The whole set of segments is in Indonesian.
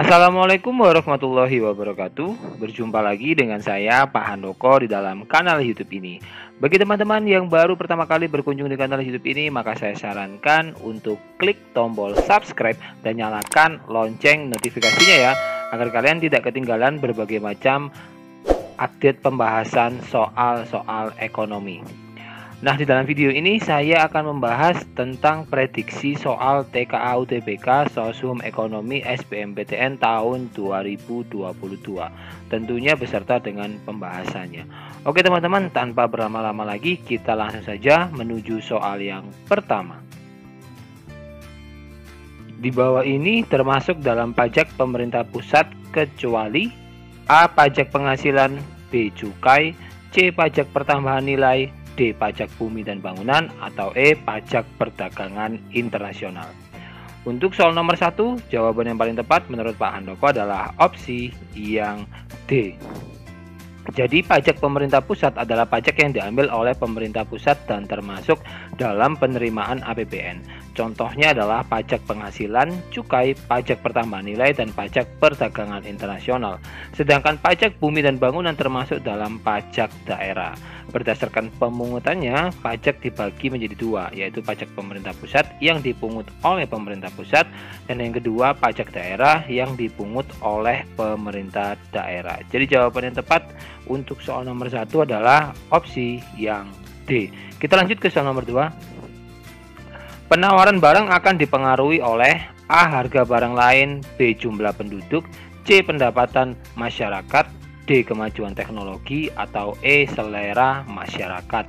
Assalamualaikum warahmatullahi wabarakatuh. Berjumpa lagi dengan saya Pak Handoko di dalam kanal YouTube ini. Bagi teman-teman yang baru pertama kali berkunjung di kanal YouTube ini, maka saya sarankan untuk klik tombol subscribe dan nyalakan lonceng notifikasinya ya, agar kalian tidak ketinggalan berbagai macam update pembahasan soal-soal ekonomi. Nah, di dalam video ini saya akan membahas tentang prediksi soal TKA UTBK Sosum Ekonomi SBMPTN tahun 2022. Tentunya beserta dengan pembahasannya. Oke teman-teman, tanpa berlama-lama lagi kita langsung saja menuju soal yang pertama. Di bawah ini termasuk dalam pajak pemerintah pusat kecuali A. Pajak penghasilan, B. Cukai, C. Pajak pertambahan nilai, D. Pajak bumi dan bangunan, atau E. Pajak perdagangan internasional. Untuk soal nomor 1, jawaban yang paling tepat menurut Pak Handoko adalah opsi yang D. Jadi pajak pemerintah pusat adalah pajak yang diambil oleh pemerintah pusat dan termasuk dalam penerimaan APBN. Contohnya adalah pajak penghasilan, cukai, pajak pertambahan nilai, dan pajak perdagangan internasional. Sedangkan pajak bumi dan bangunan termasuk dalam pajak daerah. Berdasarkan pemungutannya, pajak dibagi menjadi dua, yaitu pajak pemerintah pusat yang dipungut oleh pemerintah pusat, dan yang kedua pajak daerah yang dipungut oleh pemerintah daerah. Jadi jawaban yang tepat untuk soal nomor 1 adalah opsi yang D. Kita lanjut ke soal nomor 2. Penawaran barang akan dipengaruhi oleh A. Harga barang lain, B. Jumlah penduduk, C. Pendapatan masyarakat, D. Kemajuan teknologi, atau E. Selera masyarakat.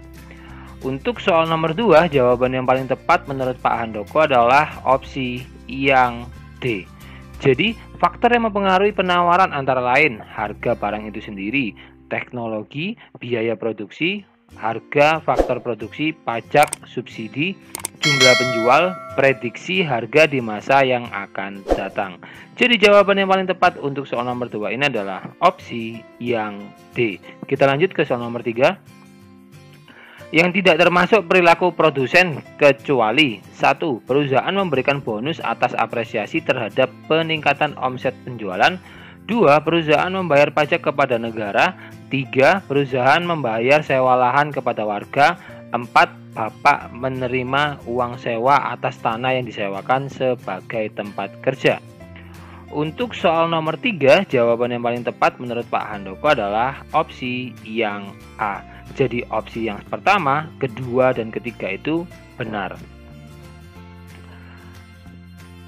Untuk soal nomor 2, jawaban yang paling tepat menurut Pak Handoko adalah opsi yang D. Jadi, faktor yang mempengaruhi penawaran antara lain harga barang itu sendiri, teknologi, biaya produksi, harga, faktor produksi, pajak, subsidi, jumlah penjual, prediksi harga di masa yang akan datang. Jadi jawaban yang paling tepat untuk soal nomor 2 ini adalah opsi yang D. Kita lanjut ke soal nomor 3. Yang tidak termasuk perilaku produsen kecuali 1. Perusahaan memberikan bonus atas apresiasi terhadap peningkatan omset penjualan. 2. Perusahaan membayar pajak kepada negara. 3. Perusahaan membayar sewa lahan kepada warga. 4. Bapak menerima uang sewa atas tanah yang disewakan sebagai tempat kerja. Untuk soal nomor 3, jawaban yang paling tepat menurut Pak Handoko adalah opsi yang A. Jadi opsi yang pertama, kedua, dan ketiga itu benar.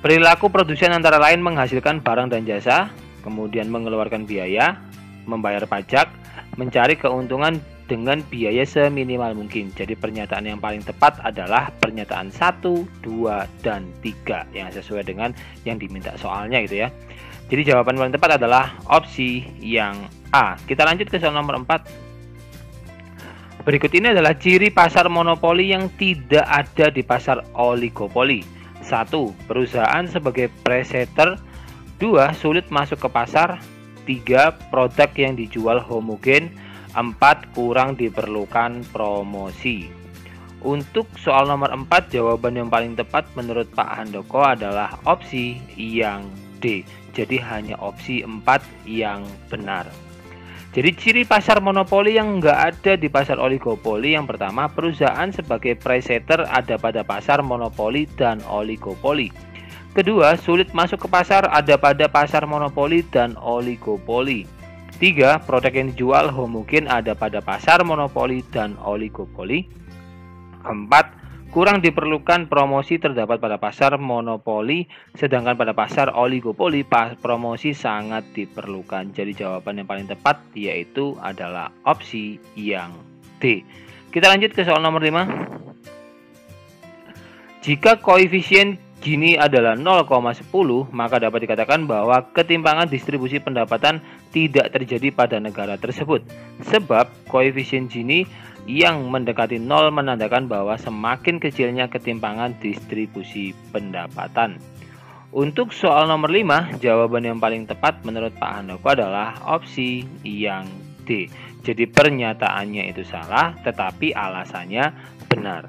Perilaku produsen antara lain menghasilkan barang dan jasa, kemudian mengeluarkan biaya, membayar pajak, mencari keuntungan dengan biaya seminimal mungkin. Jadi pernyataan yang paling tepat adalah pernyataan 1, 2, dan 3 yang sesuai dengan yang diminta soalnya gitu ya. Jadi jawaban paling tepat adalah opsi yang A. Kita lanjut ke soal nomor 4. Berikut ini adalah ciri pasar monopoli yang tidak ada di pasar oligopoli. 1. Perusahaan sebagai presetter. 2. Sulit masuk ke pasar. 3. Produk yang dijual homogen. 4. Kurang diperlukan promosi. Untuk soal nomor 4, jawaban yang paling tepat menurut Pak Handoko adalah opsi yang D. Jadi hanya opsi 4 yang benar. Jadi ciri pasar monopoli yang nggak ada di pasar oligopoli, yang pertama, perusahaan sebagai presetter ada pada pasar monopoli dan oligopoli. Kedua, sulit masuk ke pasar ada pada pasar monopoli dan oligopoli. 3. Produk yang dijual homogen ada pada pasar monopoli dan oligopoli. 4. Kurang diperlukan promosi terdapat pada pasar monopoli, sedangkan pada pasar oligopoli promosi sangat diperlukan. Jadi jawaban yang paling tepat yaitu adalah opsi yang D. Kita lanjut ke soal nomor 5. Jika koefisien Gini adalah 0,10, maka dapat dikatakan bahwa ketimpangan distribusi pendapatan tidak terjadi pada negara tersebut. Sebab koefisien Gini yang mendekati 0 menandakan bahwa semakin kecilnya ketimpangan distribusi pendapatan. Untuk soal nomor 5, jawaban yang paling tepat menurut Pak Handoko adalah opsi yang D. Jadi pernyataannya itu salah, tetapi alasannya benar.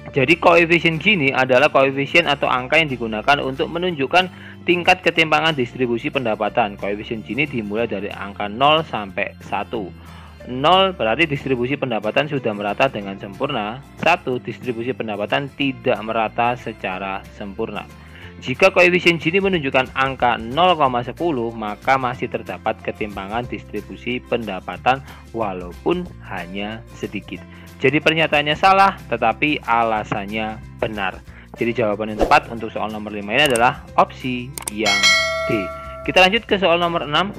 Jadi koefisien Gini adalah koefisien atau angka yang digunakan untuk menunjukkan Tingkat ketimpangan distribusi pendapatan. Koefisien Gini dimulai dari angka 0 sampai 1. 0 berarti distribusi pendapatan sudah merata dengan sempurna. 1 distribusi pendapatan tidak merata secara sempurna. Jika koefisien Gini menunjukkan angka 0,10, maka masih terdapat ketimpangan distribusi pendapatan walaupun hanya sedikit. Jadi pernyataannya salah, tetapi alasannya benar. Jadi jawaban yang tepat untuk soal nomor 5 ini adalah opsi yang D. Kita lanjut ke soal nomor 6.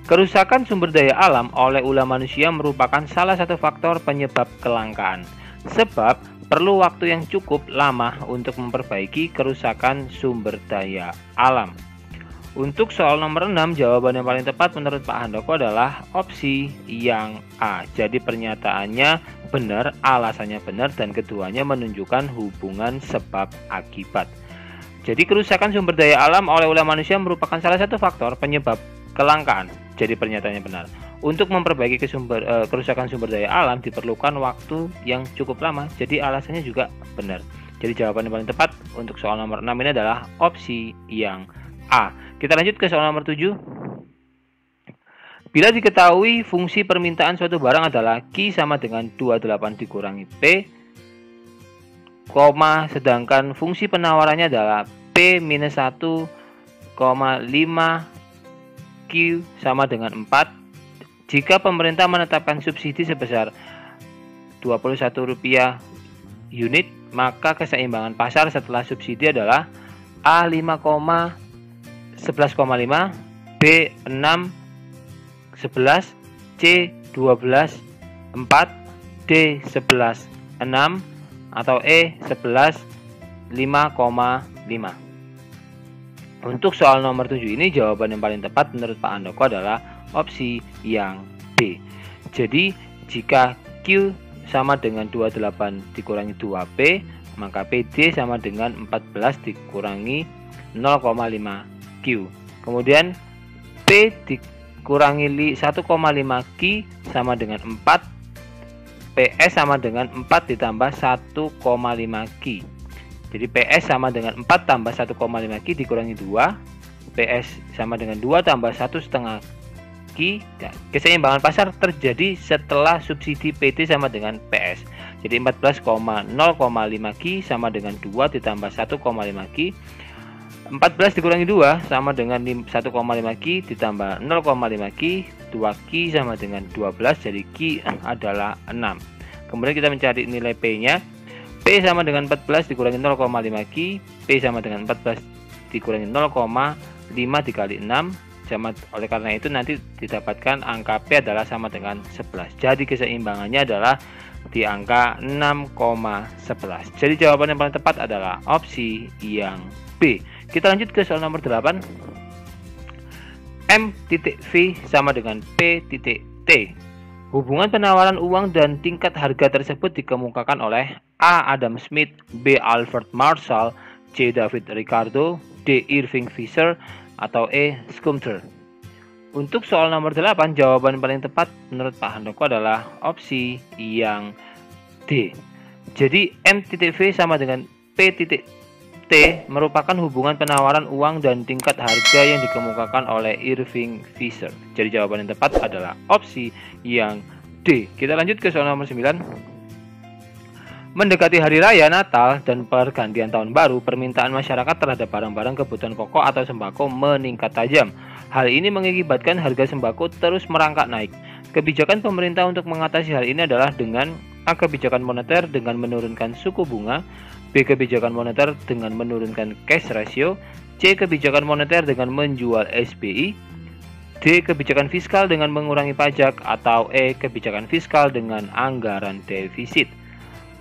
Kerusakan sumber daya alam oleh ulah manusia merupakan salah satu faktor penyebab kelangkaan. Sebab perlu waktu yang cukup lama untuk memperbaiki kerusakan sumber daya alam. Untuk soal nomor 6, jawaban yang paling tepat menurut Pak Handoko adalah opsi yang A. Jadi pernyataannya benar, alasannya benar, dan keduanya menunjukkan hubungan sebab akibat. Jadi kerusakan sumber daya alam oleh ulah manusia merupakan salah satu faktor penyebab kelangkaan. Jadi pernyataannya benar. Untuk memperbaiki kerusakan sumber daya alam diperlukan waktu yang cukup lama. Jadi alasannya juga benar. Jadi jawaban yang paling tepat untuk soal nomor 6 ini adalah opsi yang A. Kita lanjut ke soal nomor 7. Bila diketahui fungsi permintaan suatu barang adalah Q sama dengan 28 dikurangi P, sedangkan fungsi penawarannya adalah P minus 1,5 Q sama dengan 4. Jika pemerintah menetapkan subsidi sebesar Rp21 unit, maka keseimbangan pasar setelah subsidi adalah A 5,11,5, B 6 11, C 12 4, D 11 6, atau E 11 5,5. Untuk soal nomor 7 ini jawaban yang paling tepat menurut Pak Handoko adalah opsi yang B. Jadi jika Q sama dengan 28 dikurangi 2P, maka PD sama dengan 14 dikurangi 0,5 Q. Kemudian P dikurangi 1,5 Q sama dengan 4. PS sama dengan 4 ditambah 1,5 Q. Jadi PS sama dengan 4 tambah 1,5 Q dikurangi 2. PS sama dengan 2 tambah 1,5 Q. Keseimbangan pasar terjadi setelah subsidi PT sama dengan PS. Jadi 14,0,5 Q sama dengan 2 ditambah 1,5 Q. 14 dikurangi 2 sama dengan 1,5 Q ditambah 0,5 Q. 2 Q sama dengan 12, jadi Q adalah 6. Kemudian kita mencari nilai P nya. P sama dengan 14 dikurangi 0,5 Q. P sama dengan 14 dikurangi 0,5 dikali 6. Oleh karena itu nanti didapatkan angka P adalah sama dengan 11. Jadi keseimbangannya adalah di angka 6,11. Jadi jawaban yang paling tepat adalah opsi yang B. Kita lanjut ke soal nomor 8. M.V sama dengan P.T. Hubungan penawaran uang dan tingkat harga tersebut dikemukakan oleh A. Adam Smith, B. Alfred Marshall, C. David Ricardo, D. Irving Fisher, atau E. Scumter. Untuk soal nomor 8, jawaban paling tepat menurut Pak Handoko adalah opsi yang D. Jadi M.V sama dengan P.T merupakan hubungan penawaran uang dan tingkat harga yang dikemukakan oleh Irving Fisher. Jadi jawaban yang tepat adalah opsi yang D. Kita lanjut ke soal nomor 9. Mendekati hari raya Natal dan pergantian tahun baru, permintaan masyarakat terhadap barang-barang kebutuhan pokok atau sembako meningkat tajam. Hal ini mengakibatkan harga sembako terus merangkak naik. Kebijakan pemerintah untuk mengatasi hal ini adalah dengan A. Kebijakan moneter dengan menurunkan suku bunga, B. Kebijakan moneter dengan menurunkan cash ratio, C. Kebijakan moneter dengan menjual SBI, D. Kebijakan fiskal dengan mengurangi pajak, atau E. Kebijakan fiskal dengan anggaran defisit.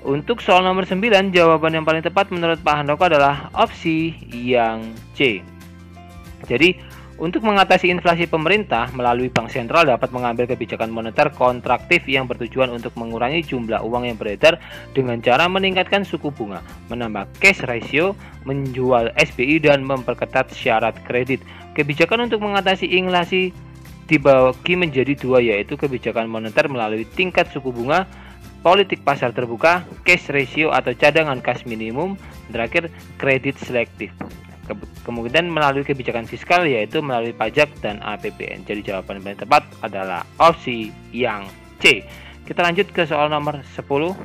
Untuk soal nomor 9, jawaban yang paling tepat menurut Pak Handoko adalah opsi yang C. Jadi untuk mengatasi inflasi, pemerintah melalui Bank Sentral dapat mengambil kebijakan moneter kontraktif yang bertujuan untuk mengurangi jumlah uang yang beredar dengan cara meningkatkan suku bunga, menambah cash ratio, menjual SBI, dan memperketat syarat kredit. Kebijakan untuk mengatasi inflasi dibagi menjadi dua, yaitu kebijakan moneter melalui tingkat suku bunga, politik pasar terbuka, cash ratio atau cadangan kas minimum, terakhir kredit selektif. Kemungkinan melalui kebijakan fiskal, yaitu melalui pajak dan APBN. Jadi jawaban yang paling tepat adalah opsi yang C. Kita lanjut ke soal nomor 10.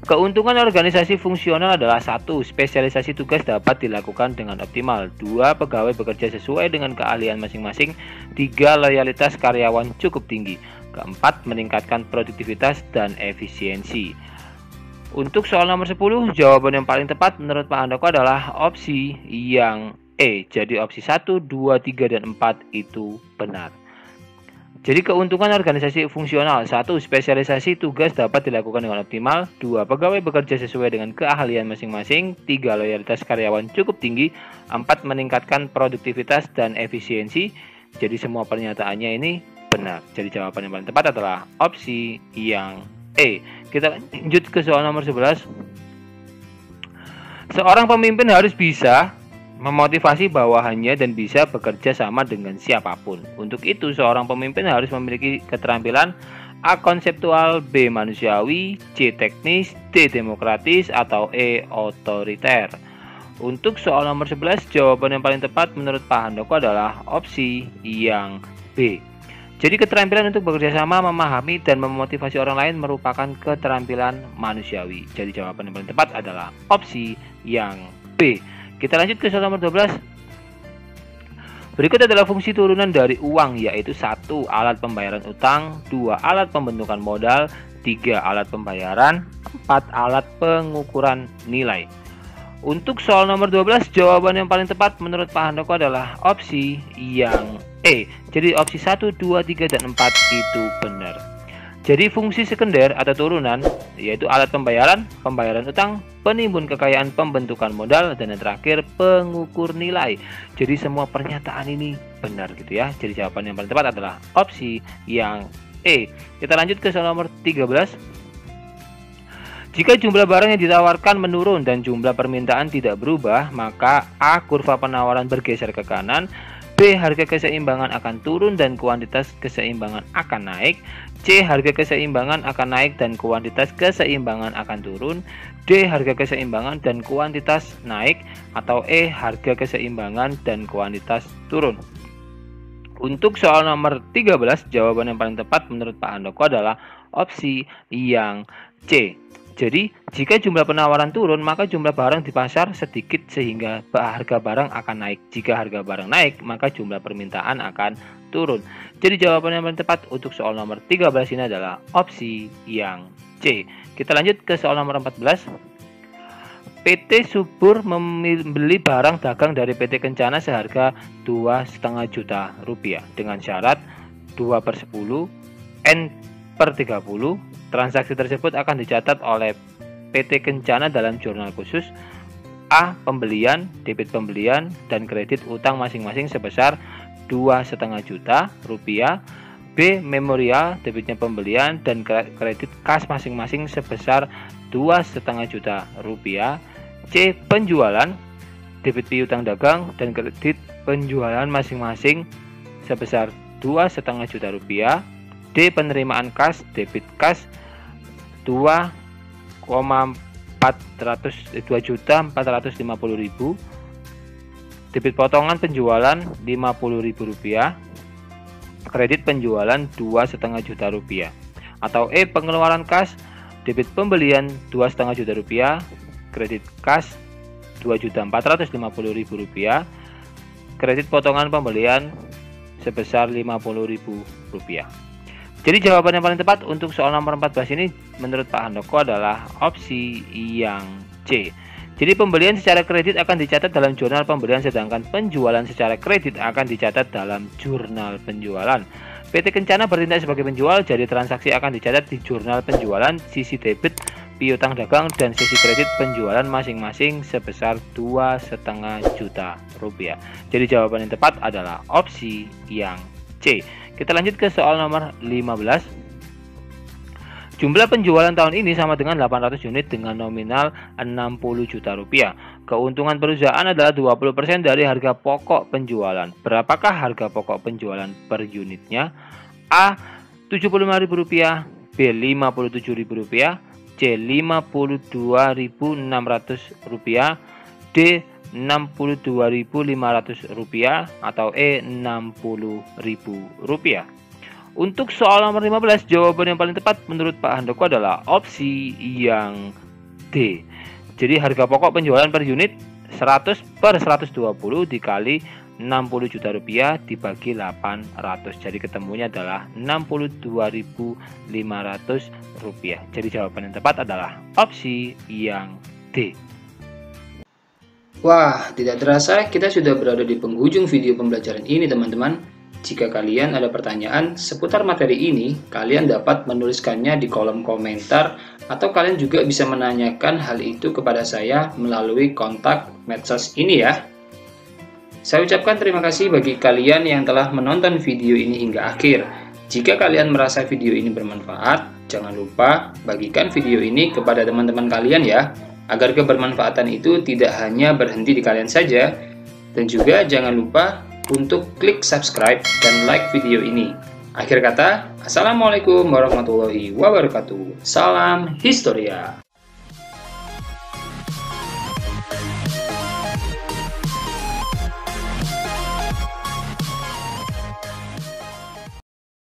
Keuntungan organisasi fungsional adalah 1. Spesialisasi tugas dapat dilakukan dengan optimal. 2. Pegawai bekerja sesuai dengan keahlian masing-masing. 3. Loyalitas karyawan cukup tinggi. Keempat, meningkatkan produktivitas dan efisiensi. Untuk soal nomor 10, jawaban yang paling tepat menurut Pak Handoko adalah opsi yang E. Jadi opsi 1, 2, 3, dan 4 itu benar. Jadi keuntungan organisasi fungsional: 1. Spesialisasi tugas dapat dilakukan dengan optimal. 2. Pegawai bekerja sesuai dengan keahlian masing-masing. 3. Loyalitas karyawan cukup tinggi. 4. Meningkatkan produktivitas dan efisiensi. Jadi semua pernyataannya ini benar. Jadi jawaban yang paling tepat adalah opsi yang E. Kita lanjut ke soal nomor 11. Seorang pemimpin harus bisa memotivasi bawahannya dan bisa bekerja sama dengan siapapun. Untuk itu, seorang pemimpin harus memiliki keterampilan A. Konseptual, B. Manusiawi, C. Teknis, D. Demokratis, atau E. Otoriter. Untuk soal nomor 11, jawaban yang paling tepat menurut Pak Handoko adalah opsi yang B. Jadi keterampilan untuk bekerja sama, memahami, dan memotivasi orang lain merupakan keterampilan manusiawi. Jadi jawaban yang paling tepat adalah opsi yang B. Kita lanjut ke soal nomor 12. Berikut adalah fungsi turunan dari uang, yaitu 1. Alat pembayaran utang. 2. Alat pembentukan modal. 3. Alat pembayaran. 4. Alat pengukuran nilai. Untuk soal nomor 12, jawaban yang paling tepat menurut Pak Handoko adalah opsi yang E. Jadi opsi 1, 2, 3, dan 4 itu benar. Jadi fungsi sekunder atau turunan yaitu alat pembayaran, pembayaran utang, penimbun kekayaan, pembentukan modal, dan yang terakhir pengukur nilai. Jadi semua pernyataan ini benar gitu ya. Jadi jawaban yang paling tepat adalah opsi yang E. Kita lanjut ke soal nomor 13. Jika jumlah barang yang ditawarkan menurun dan jumlah permintaan tidak berubah, maka A. Kurva penawaran bergeser ke kanan. B. Harga keseimbangan akan turun dan kuantitas keseimbangan akan naik. C. Harga keseimbangan akan naik dan kuantitas keseimbangan akan turun. D. Harga keseimbangan dan kuantitas naik. Atau E. Harga keseimbangan dan kuantitas turun. Untuk soal nomor 13, jawaban yang paling tepat menurut Pak Handoko adalah opsi yang C. Jadi, jika jumlah penawaran turun, maka jumlah barang di pasar sedikit sehingga harga barang akan naik. Jika harga barang naik, maka jumlah permintaan akan turun. Jadi jawaban yang paling tepat untuk soal nomor 13 ini adalah opsi yang C. Kita lanjut ke soal nomor 14. PT Subur membeli barang dagang dari PT Kencana seharga Rp2,5 juta dengan syarat 2/10, N/30. Transaksi tersebut akan dicatat oleh PT Kencana dalam jurnal khusus. A. Pembelian, debit pembelian, dan kredit utang masing-masing sebesar Rp2,5 juta. B. Memorial, debitnya pembelian, dan kredit kas masing-masing sebesar Rp2,5 juta. C. Penjualan, debit piutang dagang, dan kredit penjualan masing-masing sebesar Rp2,5 juta. D. Penerimaan kas, debit kas Rp2.450.000, debit potongan penjualan Rp50.000, kredit penjualan Rp2,5 juta. Atau E. Pengeluaran kas, debit pembelian Rp2,5 juta, kredit kas Rp2.450.000, kredit potongan pembelian sebesar Rp50.000. Jadi jawaban yang paling tepat untuk soal nomor 14 ini menurut Pak Handoko adalah opsi yang C. Jadi pembelian secara kredit akan dicatat dalam jurnal pembelian, sedangkan penjualan secara kredit akan dicatat dalam jurnal penjualan. PT Kencana bertindak sebagai penjual, jadi transaksi akan dicatat di jurnal penjualan, sisi debit piutang dagang, dan sisi kredit penjualan masing-masing sebesar Rp2,5 juta. Jadi jawaban yang tepat adalah opsi yang C. Kita lanjut ke soal nomor 15. Jumlah penjualan tahun ini sama dengan 800 unit dengan nominal Rp60 juta. Keuntungan perusahaan adalah 20% dari harga pokok penjualan. Berapakah harga pokok penjualan per unitnya? A. Rp75.000, B. Rp57.000, C. Rp52.600, D. Rp62.500 atau Rp60.000. Untuk soal nomor 15, jawaban yang paling tepat menurut Pak Handoko adalah opsi yang D. Jadi harga pokok penjualan per unit 100 per 120 dikali 60 juta rupiah dibagi 800. Jadi ketemunya adalah Rp62.500. Jadi jawaban yang tepat adalah opsi yang D. Wah, tidak terasa kita sudah berada di penghujung video pembelajaran ini, teman-teman. Jika kalian ada pertanyaan seputar materi ini, kalian dapat menuliskannya di kolom komentar atau kalian juga bisa menanyakan hal itu kepada saya melalui kontak medsos ini ya. Saya ucapkan terima kasih bagi kalian yang telah menonton video ini hingga akhir. Jika kalian merasa video ini bermanfaat, jangan lupa bagikan video ini kepada teman-teman kalian ya, agar kebermanfaatan itu tidak hanya berhenti di kalian saja. Dan juga jangan lupa untuk klik subscribe dan like video ini. Akhir kata, Assalamualaikum warahmatullahi wabarakatuh. Salam Historia.